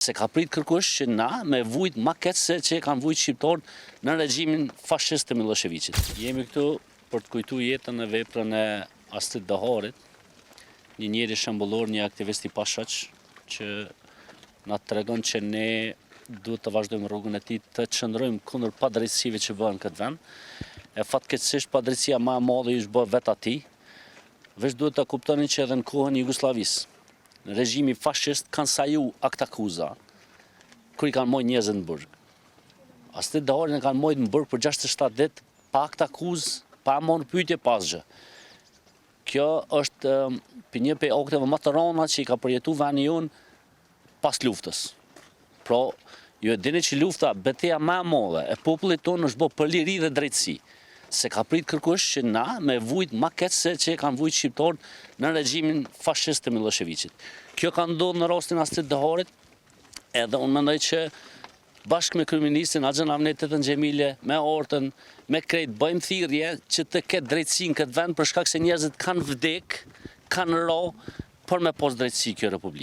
Se ka prit kërkush që na me vujt ma keq se që kanë vujt shqiptarët në regjimin fashist të Miloševićit. Jemi këtu për të kujtuar jetën e veprën e Astrid Daharit, një njeri shembullor, një aktivist i pashoq që na tregon që ne duhet të vazhdojmë rrugën e tij të çndrojmë kundër padrejtësive që bëhen në këtë vend. E fatkeqësisht padrejtësia më e madhe është bërë vetë atij. Veç duhet ta kuptoni që edhe në kohën e Jugosllavisë në regjimi fashist kanë saju akt akuza, kur i kanë mojë njerëzit në burg. Astrid Daharin e kanë mojë në burg për 67 ditë, pa akt akuz, pa marrë pyetje pasgjë. Kjo është një prej akteve më të rënda që i ka përjetuar vendi jon pas luftës. Pra, ju e dini që lufta, betejë më e madhe e popullit tonë është bërë për liri dhe drejtësi. Se ka prit kërkush që na me vujt ma keq se që kanë vujt shqiptarët në regjimin fashist të Miloševićit. Kjo ka ndodhur në rastin Astrid Daharit, edhe unë mendoj që bashkë me kryeministrin Axhan Ahmet Xhemile, me Ortën, me krejt bëjmë thirrje që të ketë drejtësi në këtë vend për shkak se njerëzit kanë vdek, kanë ra për me pas drejtësi kjo republikë.